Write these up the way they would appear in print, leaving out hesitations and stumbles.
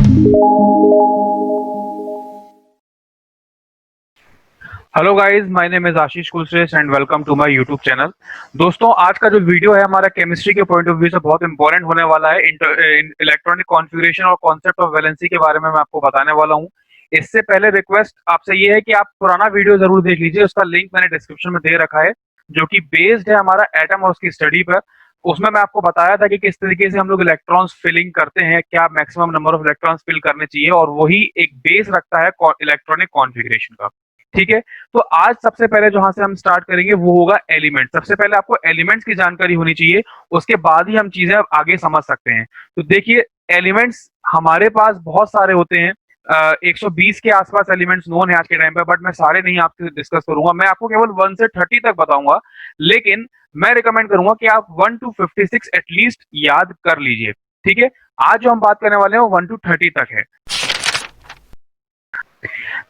Hello guys, my name is Ashish Kulshreshtha and welcome to my YouTube channel. दोस्तों, आज का जो वीडियो है हमारा केमिस्ट्री के पॉइंट ऑफ व्यू से बहुत इंपॉर्टेंट होने वाला है। इलेक्ट्रॉनिक कॉन्फ़िगरेशन और कॉन्सेप्ट ऑफ वैलेंसी के बारे में मैं आपको बताने वाला हूँ। इससे पहले रिक्वेस्ट आपसे ये है कि आप पुराना वीडियो जरूर देख लीजिए, उसका लिंक मैंने डिस्क्रिप्शन में दे रखा है, जो कि बेस्ड है हमारा एटम और उसकी स्टडी पर। उसमें मैं आपको बताया था कि किस तरीके से हम लोग इलेक्ट्रॉन्स फिलिंग करते हैं, क्या maximum number of electrons fill करने चाहिए, और वही एक बेस रखता है इलेक्ट्रॉनिक कॉन्फ़िगरेशन का। ठीक है। तो आज सबसे पहले जहां से हम स्टार्ट करेंगे वो होगा एलिमेंट। सबसे पहले आपको एलिमेंट्स की जानकारी होनी चाहिए, उसके बाद ही हम चीजें आगे समझ सकते हैं। तो देखिए, एलिमेंट्स हमारे पास बहुत सारे होते हैं। 120 के आसपास एलिमेंट्स नोन है आज के टाइम पे, बट मैं सारे नहीं आपसे डिस्कस करूंगा। मैं आपको केवल 1 से 30 तक बताऊंगा, लेकिन मैं रिकमेंड करूंगा कि आप 1 टू 56 एटलीस्ट याद कर लीजिए। ठीक है। आज जो हम बात करने वाले हैं वो 1 टू 30 तक है।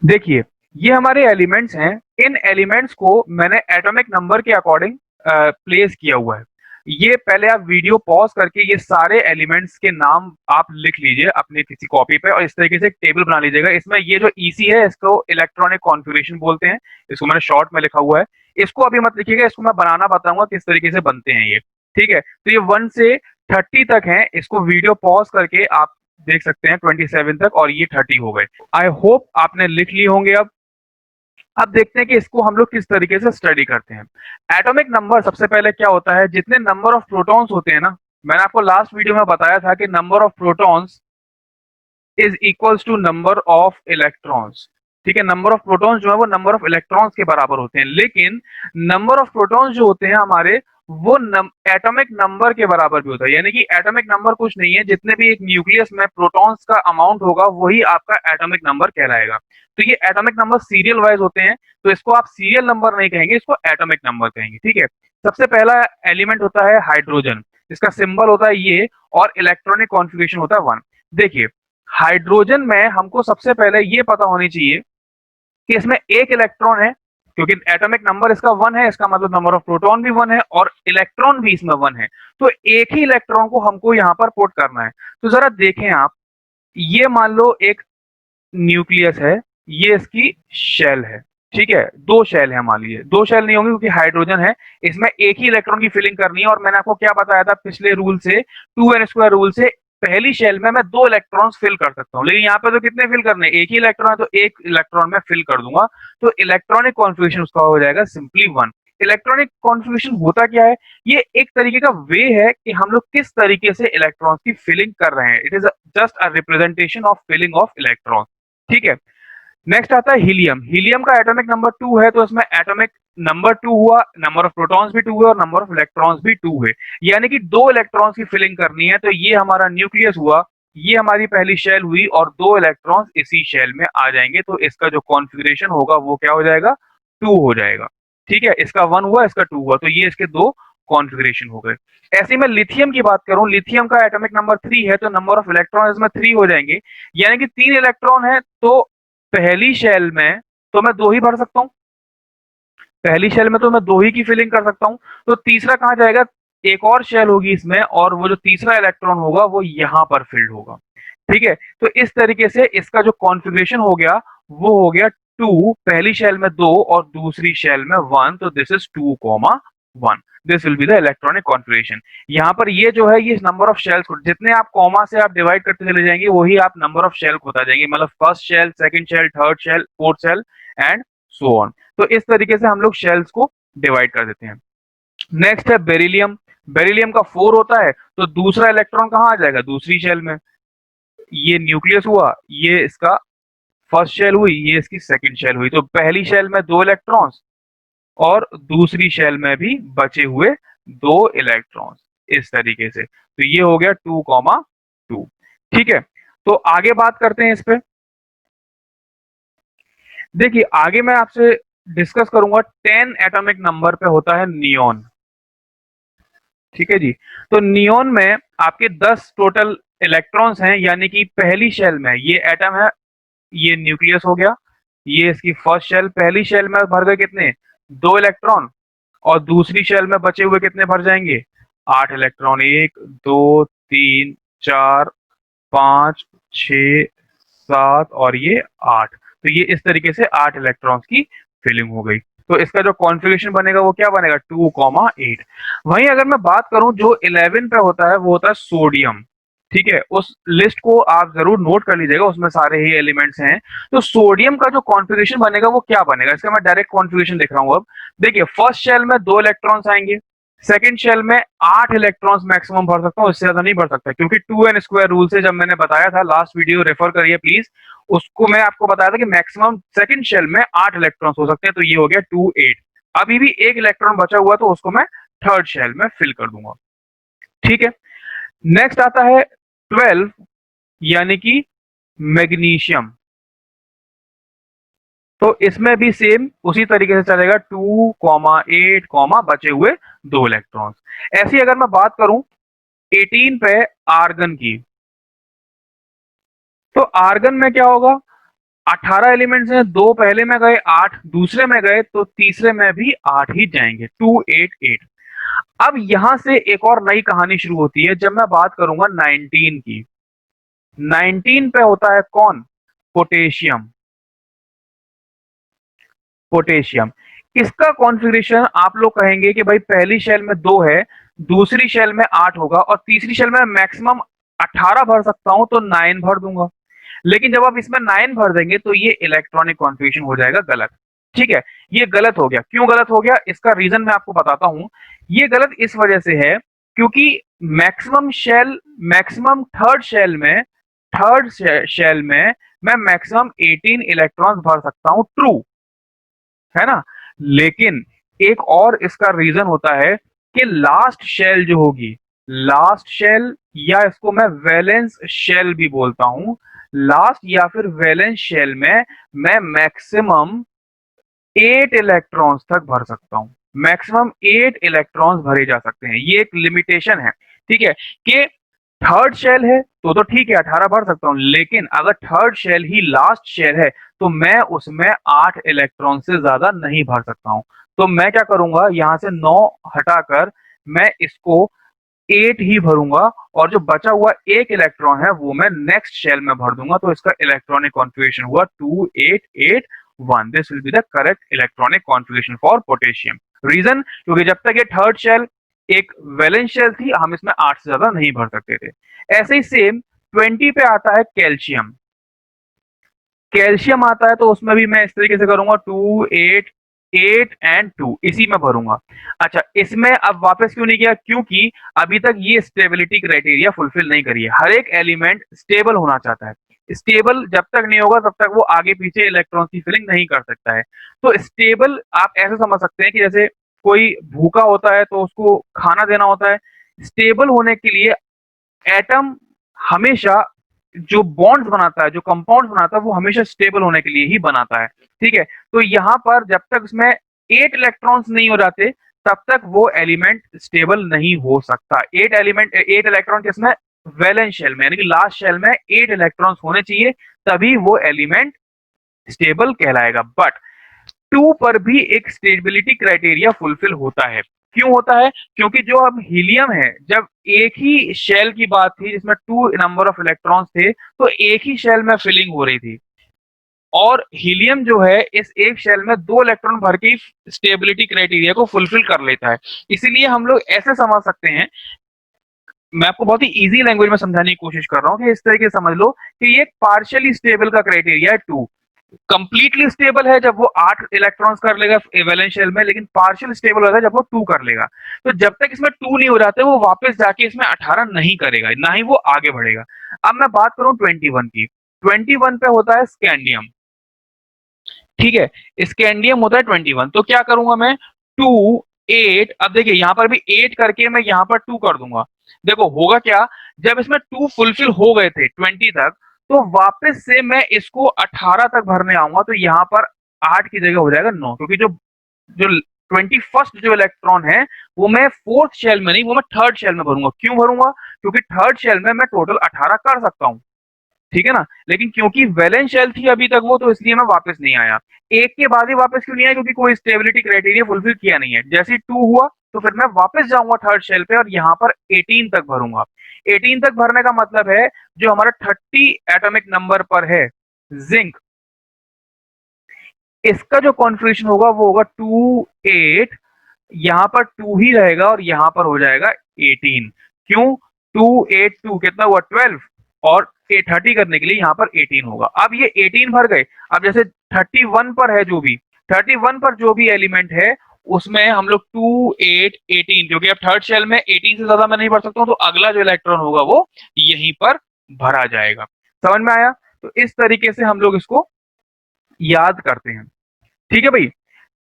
देखिए, ये हमारे एलिमेंट्स हैं। इन एलिमेंट्स को मैंने एटॉमिक नंबर के अकॉर्डिंग प्लेस किया हुआ है। ये पहले आप वीडियो पॉज करके ये सारे एलिमेंट्स के नाम आप लिख लीजिए अपनी किसी कॉपी पे, और इस तरीके से एक टेबल बना लीजिएगा। इसमें ये जो ईसी है इसको इलेक्ट्रॉनिक कॉन्फ़िगरेशन बोलते हैं। इसको मैंने शॉर्ट में लिखा हुआ है। इसको अभी मत लिखिएगा, इसको मैं बनाना बताऊंगा किस तरीके से बनते हैं ये। ठीक है। तो ये 1 से 30 तक है। इसको वीडियो पॉज करके आप देख सकते हैं 27 तक, और ये 30 हो गए। आई होप आपने लिख लिए होंगे। अब देखते हैं कि इसको हम लोग किस तरीके से स्टडी करते हैं। एटॉमिक नंबर सबसे पहले क्या होता है, जितने नंबर ऑफ प्रोटॉन्स होते हैं ना, मैंने आपको लास्ट वीडियो में बताया था कि number of protons is equals to number of electrons. ठीक है। नंबर ऑफ प्रोटॉन्स जो है वो नंबर ऑफ इलेक्ट्रॉन्स के बराबर होते हैं, लेकिन नंबर ऑफ प्रोटॉन्स जो होते हैं हमारे, वो एटॉमिक नंबर के बराबर भी होता है। यानी कि एटॉमिक नंबर कुछ नहीं है, जितने भी एक न्यूक्लियस में प्रोटॉन्स का अमाउंट होगा वही आपका एटॉमिक नंबर कहलाएगा। तो ये एटॉमिक नंबर सीरियल वाइज होते हैं, तो इसको आप सीरियल नंबर नहीं कहेंगे, इसको एटॉमिक नंबर कहेंगे। ठीक है। सबसे पहला एलिमेंट होता है हाइड्रोजन। इसका सिंबल होता है ये, और इलेक्ट्रॉनिक कॉन्फ़िगरेशन होता है 1। देखिए, हाइड्रोजन में हमको सबसे पहले ये पता होनी चाहिए कि इसमें एक इलेक्ट्रॉन है, क्योंकि एटॉमिक नंबर इसका 1 है, इसका मतलब नंबर ऑफ प्रोटॉन भी 1 है और इलेक्ट्रॉन भी इसमें 1 है। तो एक ही इलेक्ट्रॉन को हमको यहां पर पुट करना है। तो जरा देखें आप, ये मान लो एक न्यूक्लियस है, ये इसकी शेल है। ठीक है। 2 शेल है, मान लीजिए। 2 शेल नहीं होंगी क्योंकि हाइड्रोजन है, इसमें एक ही इलेक्ट्रॉन की फिलिंग करनी है। और मैंने आपको क्या बताया था पिछले रूल से, 2n² रूल से, पहली शेल में मैं 2 इलेक्ट्रॉन्स फिल कर सकता हूं, लेकिन यहाँ पे तो कितने फिल करने, एक ही इलेक्ट्रॉन है, तो एक इलेक्ट्रॉन में फिल कर दूंगा। तो इलेक्ट्रॉनिक कॉन्फ़िगरेशन उसका हो जाएगा सिंपली 1। इलेक्ट्रॉनिक कॉन्फ़िगरेशन होता क्या है, ये एक तरीके का वे है कि हम लोग किस तरीके से इलेक्ट्रॉन्स की फिलिंग कर रहे हैं। It is just a representation of filling of electron. ठीक है। नेक्स्ट आता है हीलियम। हीलियम का एटॉमिक नंबर 2 है, तो इसमें एटॉमिक नंबर 2 हुआ, नंबर ऑफ प्रोटॉन्स भी 2 है और नंबर ऑफ इलेक्ट्रॉन्स भी 2 है। यानी कि 2 इलेक्ट्रॉन्स की फिलिंग करनी है। तो ये हमारा न्यूक्लियस हुआ, ये हमारी पहली शेल हुई, और 2 इलेक्ट्रॉन्स इसी शेल में आ जाएंगे। तो इसका जो कॉन्फ़िगरेशन होगा वो क्या हो जाएगा, 2 हो जाएगा। ठीक है। इसका 1 हुआ, इसका 2 हुआ, तो ये इसके 2 कॉन्फ़िगरेशन हो गए। ऐसे में लिथियम की बात करूं, लिथियम का एटॉमिक नंबर 3 है, तो नंबर ऑफ इलेक्ट्रॉन इसमें 3 हो जाएंगे। यानी कि 3 इलेक्ट्रॉन है, तो पहली शेल में तो मैं 2 ही भर सकता हूँ। पहली शेल में तो मैं 2 ही की फिलिंग कर सकता हूँ। तो तीसरा कहाँ जाएगा, एक और शेल होगी इसमें, और वो जो तीसरा इलेक्ट्रॉन होगा वो यहाँ पर फिल्ड होगा। ठीक है। तो इस तरीके से इसका जो कॉन्फ़िगरेशन हो गया वो हो गया 2, पहली शेल में 2 और दूसरी शेल में 1। तो this is 2,1। This will be the electronic configuration. यहाँ पर ये जो है, ये नंबर ऑफ शेल्स, जितने आप कॉमा से आप डिवाइड करते चले जाएंगे वही आप नंबर ऑफ शेल होता जाएंगे, मतलब first shell, second shell, third shell, fourth shell and so on. तो इस तरीके से हम लोग शेल्स को डिवाइड कर देते हैं। नेक्स्ट है बेरिलियम। बेरिलियम का 4 होता है, तो दूसरा इलेक्ट्रॉन कहाँ आ जाएगा, दूसरी शेल में। ये न्यूक्लियस हुआ, ये इसका फर्स्ट शेल हुई, ये इसकी सेकंड शेल हुई। तो पहली शेल में 2 इलेक्ट्रॉन्स और दूसरी शेल में भी बचे हुए 2 इलेक्ट्रॉन्स, इस तरीके से। तो ये हो गया 2,2। ठीक है। तो आगे बात करते हैं इस पे। देखिए, आगे मैं आपसे डिस्कस करूंगा 10 एटॉमिक नंबर पे होता है नियोन। ठीक है जी। तो नियोन में आपके 10 टोटल इलेक्ट्रॉन्स हैं, यानी कि पहली शेल में ये एटम है, ये न्यूक्लियस हो गया, ये इसकी फर्स्ट शेल। पहली शेल में भर गए कितने, 2 इलेक्ट्रॉन, और दूसरी शेल में बचे हुए कितने भर जाएंगे, 8 इलेक्ट्रॉन। 1 2 3 4 5, 6, 7 और ये 8। तो ये इस तरीके से 8 इलेक्ट्रॉन्स की फिलिंग हो गई। तो इसका जो कॉन्फ़िगरेशन बनेगा वो क्या बनेगा, 2,8। वहीं अगर मैं बात करूं जो 11 पे होता है वो होता है सोडियम। ठीक है, उस लिस्ट को आप जरूर नोट कर लीजिएगा, उसमें सारे ही एलिमेंट्स हैं। तो सोडियम का जो कॉन्फ़िगरेशन बनेगा वो क्या बनेगा, इसका मैं डायरेक्ट कॉन्फ़िगरेशन देख रहा हूं। अब देखिए, फर्स्ट शेल में 2 इलेक्ट्रॉन्स आएंगे, सेकंड शेल में 8 इलेक्ट्रॉन्स मैक्सिमम भर सकता हूं, इससे ज्यादा नहीं भर सकता, क्योंकि 2n² रूल से जब मैंने बताया था, लास्ट वीडियो रेफर करिए प्लीज, उसको मैं आपको बताया था कि मैक्सिमम सेकंड शेल में 8 इलेक्ट्रॉन्स हो सकते हैं। तो ये हो गया 2,8। अभी भी एक इलेक्ट्रॉन बचा हुआ है, तो उसको मैं थर्ड शेल में फिल कर दूंगा। ठीक है, नेक्स्ट आता है 12, यानी कि मैग्नीशियम। तो इसमें भी सेम उसी तरीके से चलेगा, 2,8, बचे हुए 2 इलेक्ट्रॉन्स। ऐसी अगर मैं बात करूं 18 पे आर्गन की, तो आर्गन में क्या होगा, 18 एलिमेंट्स हैं, 2 पहले में गए, 8 दूसरे में गए, तो तीसरे में भी 8 ही जाएंगे, 288। अब यहां से एक और नई कहानी शुरू होती है जब मैं बात करूंगा 19 की। 19 पे होता है कौन, पोटेशियम। पोटेशियम, इसका कॉन्फ़िगरेशन आप लोग कहेंगे कि भाई पहली शेल में 2 है, दूसरी शेल में 8 होगा और तीसरी शेल में मैक्सिमम 18 भर सकता हूं, तो 9 भर दूंगा। लेकिन जब आप इसमें 9 भर देंगे तो ये इलेक्ट्रॉनिक कॉन्फ़िगरेशन हो जाएगा गलत। ठीक है, ये गलत हो गया। क्यों गलत हो गया, इसका रीजन मैं आपको बताता हूं। ये गलत इस वजह से है क्योंकि मैक्सिमम थर्ड शेल में मैं मैक्सिमम 18 इलेक्ट्रॉन्स भर सकता हूं, ट्रू है ना। लेकिन एक और इसका रीजन होता है कि लास्ट शेल जो होगी, लास्ट शेल, या इसको मैं वैलेंस शेल भी बोलता हूं, लास्ट या फिर वैलेंस शेल में मैं मैक्सिमम 8 इलेक्ट्रॉन्स तक भर सकता हूं। मैक्सिमम 8 इलेक्ट्रॉन्स भरे जा सकते हैं, ये एक लिमिटेशन है। ठीक है, कि थर्ड शेल है तो ठीक है, 18 भर सकता हूं, लेकिन अगर थर्ड शेल ही लास्ट शेल है तो मैं उसमें 8 इलेक्ट्रॉन से ज्यादा नहीं भर सकता हूं। तो मैं क्या करूंगा, यहां से 9 हटाकर मैं इसको 8 ही भरूंगा, और जो बचा हुआ एक इलेक्ट्रॉन है वो मैं नेक्स्ट शेल में भर दूंगा। तो इसका इलेक्ट्रॉनिक कॉन्फ़िगरेशन हुआ 2,8,8,1। This will be the correct electronic configuration for potassium. Reason, क्योंकि जब तक ये थर्ड शेल एक वैलेंस शेल थी, हम इसमें 8 से ज्यादा नहीं भर सकते थे। ऐसे ही सेम 20 पे आता है कैल्शियम। कैल्शियम आता है तो उसमें भी मैं इस तरीके से करूंगा, 2,8,8 एंड 2 इसी में भरूंगा। अच्छा, इसमें अब वापस क्यों नहीं किया, क्योंकि अभी तक ये स्टेबिलिटी क्राइटेरिया फुलफिल नहीं करी है। हर एक एलिमेंट स्टेबल होना चाहता है, स्टेबल जब तक नहीं होगा तब तक वो आगे पीछे इलेक्ट्रॉन की फिलिंग नहीं कर सकता है। तो स्टेबल आप ऐसे समझ सकते हैं कि जैसे कोई भूखा होता है तो उसको खाना देना होता है। स्टेबल होने के लिए एटम हमेशा जो बॉन्ड्स बनाता है, जो कंपाउंड्स बनाता है, वो हमेशा स्टेबल होने के लिए ही बनाता है। ठीक है, तो यहां पर जब तक उसमें 8 इलेक्ट्रॉन्स नहीं हो जाते तब तक वो एलिमेंट स्टेबल नहीं हो सकता। 8 इलेक्ट्रॉन किसमें, वैलेंस शेल में, यानी कि लास्ट शेल में 8 इलेक्ट्रॉन्स होने चाहिए, तभी वो एलिमेंट स्टेबल कहलाएगा। बट 2 पर भी एक स्टेबिलिटी क्राइटेरिया फुलफिल होता है। क्यों होता है, क्योंकि जो अब हीलियम है, जब एक ही शेल की बात थी जिसमें 2 नंबर ऑफ इलेक्ट्रॉन्स थे, तो एक ही शेल में फिलिंग हो रही थी, और हीलियम जो है इस एक शेल में 2 इलेक्ट्रॉन भर के स्टेबिलिटी क्राइटेरिया को फुलफिल कर लेता है। इसीलिए हम लोग ऐसे समझ सकते हैं, मैं आपको बहुत ही इजी लैंग्वेज में समझाने की कोशिश कर रहा हूं कि इस तरीके से समझ लो कि ये पार्शियली स्टेबल का क्राइटेरिया है 2। कंप्लीटली स्टेबल है जब वो 8 इलेक्ट्रॉन्स कर लेगा वैलेंस शेल में, लेकिन पार्शियल स्टेबल होता है जब वो 2 कर लेगा। तो जब तक इसमें 2 नहीं हो जाते वो वापस जाके इसमें 18 नहीं करेगा, ना ही वो आगे बढ़ेगा। अब मैं बात करूं 21 की। 21 पे होता है स्कैंडियम। ठीक है, स्कैंडियम होता है 21। तो क्या करूंगा मैं, 2, 8, अब देखिए यहां पर भी 8 करके मैं यहां पर 2 कर दूंगा। देखो होगा क्या, जब इसमें 2 फुलफिल हो गए थे 20 तक, तो वापस से मैं इसको 18 तक भरने आऊंगा, तो यहां पर 8 की जगह हो जाएगा 9, क्योंकि जो जो 21st जो इलेक्ट्रॉन है वो मैं फोर्थ शेल में नहीं, वो मैं थर्ड शेल में भरूंगा। क्यों भरूंगा, क्योंकि थर्ड शेल में मैं टोटल 18 कर सकता हूं। ठीक है ना, लेकिन क्योंकि वैलेंस शेल थी अभी तक वो, तो इसलिए मैं वापस नहीं आया। एक के बाद ही वापस क्यों नहीं आया, क्योंकि कोई स्टेबिलिटी क्राइटेरिया फुलफिल किया नहीं है। जैसे 2 हुआ तो फिर मैं वापस जाऊंगा थर्ड शेल पे और यहाँ पर 18 तक भरूंगा। 18 तक भरने का मतलब है जो हमारा 30 एटॉमिक नंबर पर है जिंक, इसका जो कॉन्फ़िगरेशन होगा वो होगा 2 8, यहाँ पर 2 ही रहेगा और यहाँ पर हो जाएगा 18। क्यों? 2 8 2 कितना हुआ 12, और 30 करने के लिए यहाँ पर 18 होगा। अब ये 18 भर गए। अब जैसे 31 पर है जो भी, 31 पर जो भी एलिमेंट है उसमें हम लोग 2 8 18, क्योंकि अब थर्ड शेल में 18 से ज्यादा मैं नहीं भर सकता हूँ, तो अगला जो इलेक्ट्रॉन होगा वो यहीं पर भरा जाएगा। समझ में आया? तो इस तरीके से हम लोग इसको याद करते हैं। ठीक है भाई।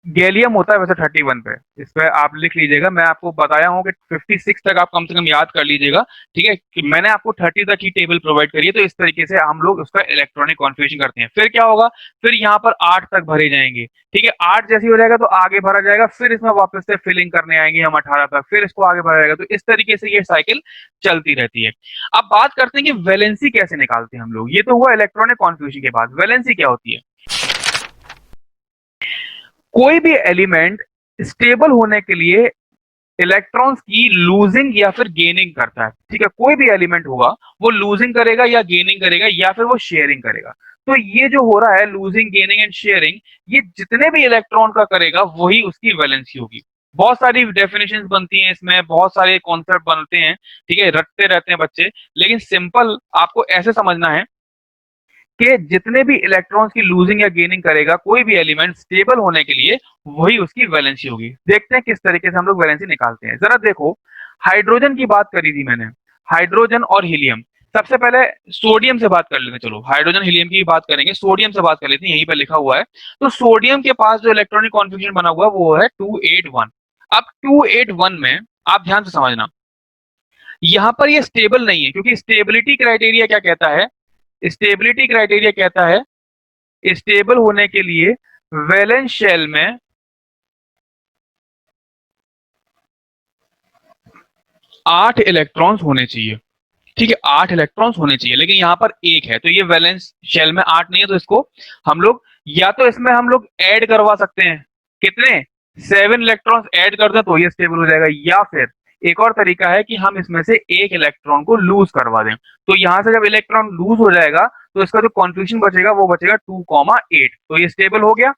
गैलियम होता है वैसे 31 पे, इस पे आप लिख लीजिएगा। मैं आपको बताया हूँ कि 56 तक आप कम से कम याद कर लीजिएगा। ठीक है कि मैंने आपको 30 तक ही टेबल प्रोवाइड करी है, तो इस तरीके से हम लोग उसका इलेक्ट्रॉनिक कॉन्फ़िगरेशन करते हैं। फिर क्या होगा, फिर यहाँ पर 8 तक भरे जाएंगे। ठीक है, 8 जैसे हो जाएगा तो आगे भरा जाएगा, फिर इसमें वापस से फिलिंग करने आएंगे हम 18 तक, फिर इसको आगे भरा जाएगा। तो इस तरीके से ये साइकिल चलती रहती है। अब बात करते हैं कि वैलेंसी कैसे निकालते हैं हम लोग। ये तो हुआ इलेक्ट्रॉनिक कॉन्फ़िगरेशन के बाद, वैलेंसी क्या होती है? कोई भी एलिमेंट स्टेबल होने के लिए इलेक्ट्रॉन्स की लूजिंग या फिर गेनिंग करता है। ठीक है, कोई भी एलिमेंट होगा वो लूजिंग करेगा या गेनिंग करेगा या फिर वो शेयरिंग करेगा। तो ये जो हो रहा है लूजिंग गेनिंग एंड शेयरिंग, ये जितने भी इलेक्ट्रॉन का करेगा वही उसकी वैलेंसी होगी। बहुत सारी डेफिनेशंस बनती हैं इसमें, बहुत सारे कॉन्सेप्ट बनते हैं। ठीक है, रटते रहते हैं बच्चे, लेकिन सिंपल आपको ऐसे समझना है कि जितने भी इलेक्ट्रॉन्स की लूजिंग या गेनिंग करेगा कोई भी एलिमेंट स्टेबल होने के लिए, वही उसकी वैलेंसी होगी। देखते हैं किस तरीके से हम लोग वैलेंसी निकालते हैं। जरा देखो, हाइड्रोजन की बात करी थी मैंने, हाइड्रोजन और हीलियम। सबसे पहले सोडियम से बात कर लेते हैं। चलो हाइड्रोजन हीलियम की बात करेंगे, सोडियम से बात कर लेते हैं, यहीं पर लिखा हुआ है। तो सोडियम के पास जो इलेक्ट्रॉनिक कॉन्फ़िगरेशन बना हुआ है वो है 281। अब 281 में आप ध्यान से समझना, यहां पर ये स्टेबल नहीं है, क्योंकि स्टेबिलिटी क्राइटेरिया क्या कहता है? स्टेबिलिटी क्राइटेरिया कहता है स्टेबल होने के लिए वैलेंस शेल में 8 इलेक्ट्रॉन्स होने चाहिए। ठीक है, 8 इलेक्ट्रॉन्स होने चाहिए, लेकिन यहाँ पर एक है, तो ये वैलेंस शेल में 8 नहीं है, तो इसको हम लोग या तो इसमें हम लोग ऐड करवा सकते हैं। कितने? 7 इलेक्ट्रॉन्स ऐड कर दें तो ये स्टेबल हो जाएगा, या फिर एक और तरीका है कि हम इसमें से एक इलेक्ट्रॉन को लूज करवा दें। तो यहां से जब इलेक्ट्रॉन लूज हो जाएगा तो इसका जो कॉन्फ़िगरेशन बचेगा वो बचेगा 2,8, तो ये स्टेबल हो गया।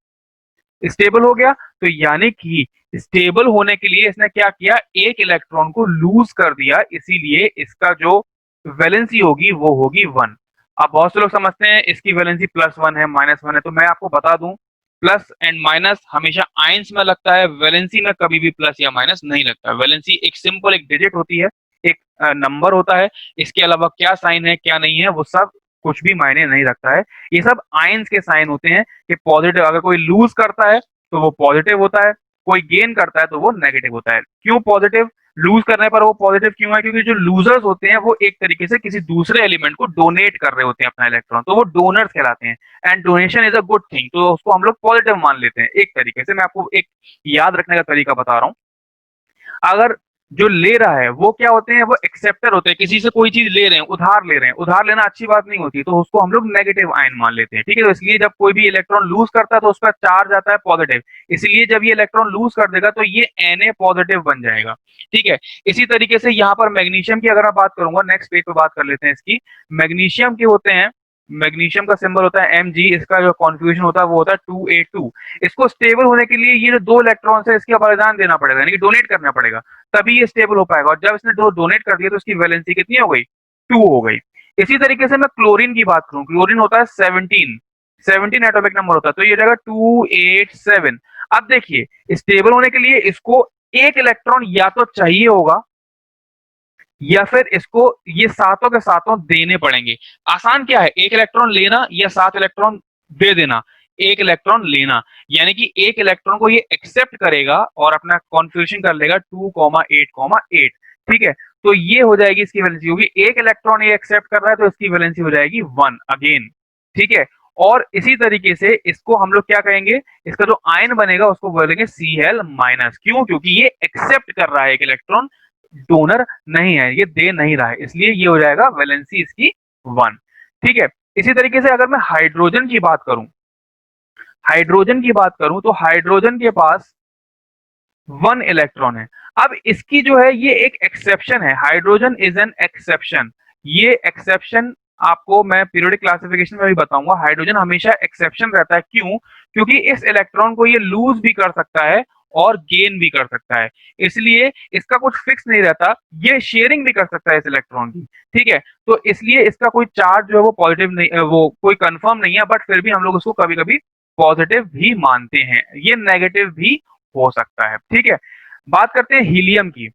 स्टेबल हो गया, तो यानी कि स्टेबल होने के लिए इसने क्या किया, एक इलेक्ट्रॉन को लूज कर दिया, इसीलिए इसका जो वैलेंसी होगी वो होगी 1। अब बहुत से लोग समझते हैं इसकी वैलेंसी +1 है, -1 है, तो मैं आपको बता दूं प्लस एंड माइनस हमेशा आइंस में लगता है, वैलेंसी में कभी भी प्लस या माइनस नहीं लगता। वैलेंसी एक सिंपल एक डिजिट होती है, एक नंबर होता है। इसके अलावा क्या साइन है क्या नहीं है वो सब कुछ भी मायने नहीं रखता है। ये सब आइंस के साइन होते हैं कि पॉजिटिव, अगर कोई लूज करता है तो वो पॉजिटिव होता है, कोई गेन करता है तो वो नेगेटिव होता है। क्यों पॉजिटिव? लूज करने पर वो पॉजिटिव क्यों है? क्योंकि जो लूजर्स होते हैं वो एक तरीके से किसी दूसरे एलिमेंट को डोनेट कर रहे होते हैं अपना इलेक्ट्रॉन, तो वो डोनर्स कहलाते हैं। And donation is a good thing, तो उसको हम लोग पॉजिटिव मान लेते हैं एक तरीके से। मैं आपको एक याद रखने का तरीका बता रहा हूँ। अगर जो ले रहा है वो क्या होते हैं, वो एक्सेप्टर होते हैं, किसी से कोई चीज ले रहे हैं, उधार ले रहे हैं, उधार लेना अच्छी बात नहीं होती, तो उसको हम लोग नेगेटिव आयन मान लेते हैं। ठीक है, तो इसलिए जब कोई भी इलेक्ट्रॉन लूज करता है तो उसका चार्ज आता है पॉजिटिव, इसलिए जब ये इलेक्ट्रॉन लूज कर देगा तो ये Na पॉजिटिव बन जाएगा। ठीक है, इसी तरीके से यहाँ पर मैग्नीशियम की अगर मैं बात करूंगा, नेक्स्ट पेज पे बात कर लेते हैं इसकी। मैग्नीशियम के होते हैं, मैग्नीशियम का सिंबल होता है Mg, इसका जो कॉन्फ़िगरेशन होता है वो होता है 2A2। इसको स्टेबल होने के लिए ये जो 2 इलेक्ट्रॉन्स है इसका बलिदान देना पड़ेगा, यानी कि डोनेट करना पड़ेगा, तभी ये स्टेबल हो पाएगा। और जब इसने दो डोनेट कर दिया तो इसकी वैलेंसी कितनी हो गई? 2 हो गई। इसी तरीके से मैं क्लोरीन की बात करूं, क्लोरीन होता है 17 एटॉमिक नंबर होता है, तो ये जाएगा 287। अब देखिए स्टेबल होने के लिए इसको एक इलेक्ट्रॉन या तो चाहिए होगा या फिर इसको ये सातों के सातों देने पड़ेंगे। आसान क्या है, एक इलेक्ट्रॉन लेना या 7 इलेक्ट्रॉन दे देना? एक इलेक्ट्रॉन लेना, यानी कि एक इलेक्ट्रॉन को ये एक्सेप्ट करेगा और अपना कॉन्फ़िगरेशन कर लेगा 2,8,8। ठीक है, तो ये हो जाएगी इसकी वैलेंसी होगी, एक इलेक्ट्रॉन ये एक्सेप्ट कर रहा है तो इसकी वैलेंसी हो जाएगी 1 अगेन। ठीक है, और इसी तरीके से इसको हम लोग क्या कहेंगे, इसका जो आयन बनेगा उसको बोलेंगे Cl-। क्यों? क्योंकि ये एक्सेप्ट कर रहा है एक इलेक्ट्रॉन, डोनर नहीं है, ये दे नहीं रहा है, इसलिए ये हो जाएगा वैलेंसी इसकी 1। ठीक है, इसी तरीके से अगर मैं हाइड्रोजन की बात करूं, हाइड्रोजन की बात करूं तो हाइड्रोजन के पास 1 इलेक्ट्रॉन है। अब इसकी जो है ये एक एक्सेप्शन है, हाइड्रोजन इज एन एक्सेप्शन। ये एक्सेप्शन आपको मैं पीरियोडिक क्लासिफिकेशन में भी बताऊंगा। हाइड्रोजन हमेशा एक्सेप्शन रहता है, क्यों? क्योंकि इस इलेक्ट्रॉन को ये लूज भी कर सकता है और गेन भी कर सकता है, इसलिए इसका कुछ फिक्स नहीं रहता। ये शेयरिंग भी कर सकता है इस इलेक्ट्रॉन की, ठीक है। तो इसलिए इसका कोई चार्ज जो है वो पॉजिटिव नहीं, वो कोई कंफर्म नहीं है, बट फिर भी हम लोग उसको कभी कभी पॉजिटिव भी मानते हैं, ये नेगेटिव भी हो सकता है, ठीक है। बात करते हैं हीलियम की।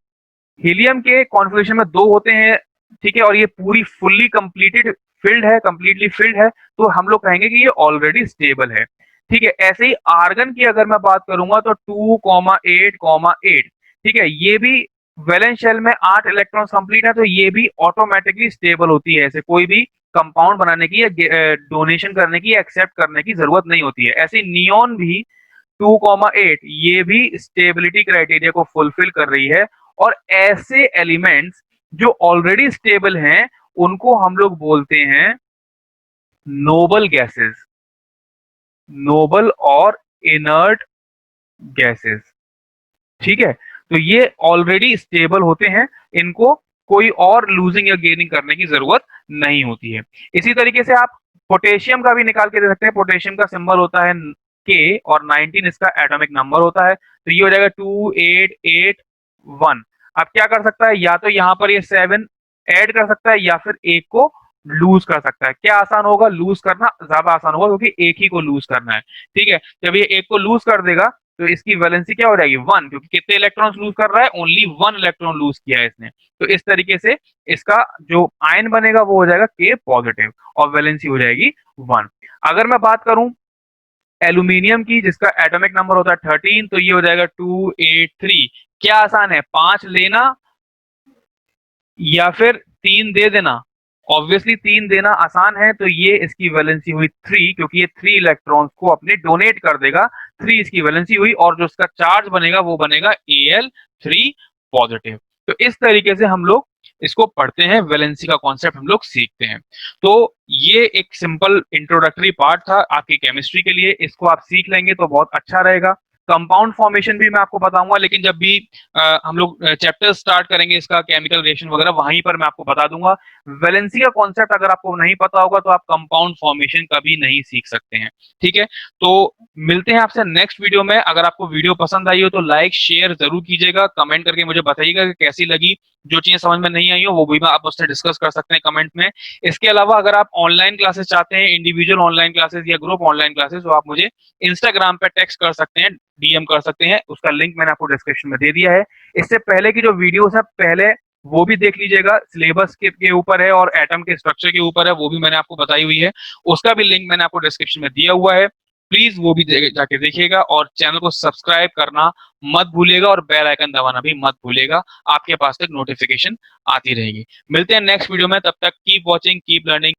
हीलियम के कॉन्फ़िगरेशन में 2 होते हैं, ठीक है, और ये पूरी फुल्ली कंप्लीटेड फिल्ड है, कंप्लीटली फिल्ड है, तो हम लोग कहेंगे कि ये ऑलरेडी स्टेबल है, ठीक है। ऐसे ही आर्गन की अगर मैं बात करूंगा तो 2,8,8, ठीक है, ये भी वैलेंस शेल में 8 इलेक्ट्रॉन्स कंप्लीट है, तो ये भी ऑटोमेटिकली स्टेबल होती है। ऐसे कोई भी कंपाउंड बनाने की या डोनेशन करने की या एक्सेप्ट करने की जरूरत नहीं होती है। ऐसे नियॉन भी 2,8 ये भी स्टेबिलिटी क्राइटेरिया को फुलफिल कर रही है। और ऐसे एलिमेंट्स जो ऑलरेडी स्टेबल हैं उनको हम लोग बोलते हैं नोबल गैसेस, नोबल और इनर्ट गैसेस, ठीक है। तो ये ऑलरेडी स्टेबल होते हैं, इनको कोई और लूजिंग या गेनिंग करने की जरूरत नहीं होती है। इसी तरीके से आप पोटेशियम का भी निकाल के दे सकते हैं। पोटेशियम का सिंबल होता है के और 19 इसका एटॉमिक नंबर होता है, तो ये हो जाएगा 2,8,8,1। अब क्या कर सकता है, या तो यहाँ पर ये 7 ऐड कर सकता है या फिर एक को लूज कर सकता है। क्या आसान होगा? लूज करना ज्यादा आसान होगा, क्योंकि एक ही को लूज करना है, ठीक है। जब ये एक को लूज कर देगा तो इसकी वैलेंसी क्या हो जाएगी? 1, क्योंकि कितने इलेक्ट्रॉन्स लूज कर रहा है? ओनली 1 इलेक्ट्रॉन लूज किया है इसने। तो इस तरीके से इसका जो आयन बनेगा वो हो जाएगा के पॉजिटिव और वैलेंसी हो जाएगी 1। अगर मैं बात करूं एल्यूमिनियम की, जिसका एटॉमिक नंबर होता है 13, तो ये हो जाएगा 2,8,3। क्या आसान है, 5 लेना या फिर 3 दे देना? ऑब्वियसली 3 देना आसान है, तो ये इसकी वैलेंसी हुई 3, क्योंकि ये 3 इलेक्ट्रॉन्स को अपने डोनेट कर देगा। 3 इसकी वैलेंसी हुई और जो इसका चार्ज बनेगा वो बनेगा Al3 पॉजिटिव। तो इस तरीके से हम लोग इसको पढ़ते हैं, वैलेंसी का कॉन्सेप्ट हम लोग सीखते हैं। तो ये एक सिंपल इंट्रोडक्टरी पार्ट था आपकी केमिस्ट्री के लिए, इसको आप सीख लेंगे तो बहुत अच्छा रहेगा। कंपाउंड फॉर्मेशन भी मैं आपको बताऊंगा, लेकिन जब भी हम लोग चैप्टर स्टार्ट करेंगे इसका, केमिकल रिएक्शन वगैरह, वहीं पर मैं आपको बता दूंगा। वैलेंसी का कॉन्सेप्ट अगर आपको नहीं पता होगा तो आप कंपाउंड फॉर्मेशन कभी नहीं सीख सकते हैं, ठीक है। तो मिलते हैं आपसे नेक्स्ट वीडियो में। अगर आपको वीडियो पसंद आई हो तो लाइक शेयर जरूर कीजिएगा, कमेंट करके मुझे बताइएगा कि कैसी लगी। जो चीजें समझ में नहीं आई हो वो भी आप मुझसे डिस्कस कर सकते हैं कमेंट में। इसके अलावा अगर आप ऑनलाइन क्लासेस चाहते हैं, इंडिविजुअल ऑनलाइन क्लासेस या ग्रुप ऑनलाइन क्लासेस, तो आप मुझे इंस्टाग्राम पे टेक्स्ट कर सकते हैं, डीएम कर सकते हैं। उसका लिंक मैंने आपको डिस्क्रिप्शन में दे दिया है। इससे पहले की जो वीडियोस है पहले वो भी देख लीजिएगा, सिलेबस के ऊपर है और एटम के स्ट्रक्चर के ऊपर है, वो भी मैंने आपको बताई हुई है। उसका भी लिंक मैंने आपको डिस्क्रिप्शन में दिया हुआ है, प्लीज वो भी जाके देखिएगा। और चैनल को सब्सक्राइब करना मत भूलिएगा और बेल आइकन दबाना भी मत भूलिएगा, आपके पास तक नोटिफिकेशन आती रहेगी। मिलते हैं नेक्स्ट वीडियो में, तब तक कीप वॉचिंग, कीप लर्निंग।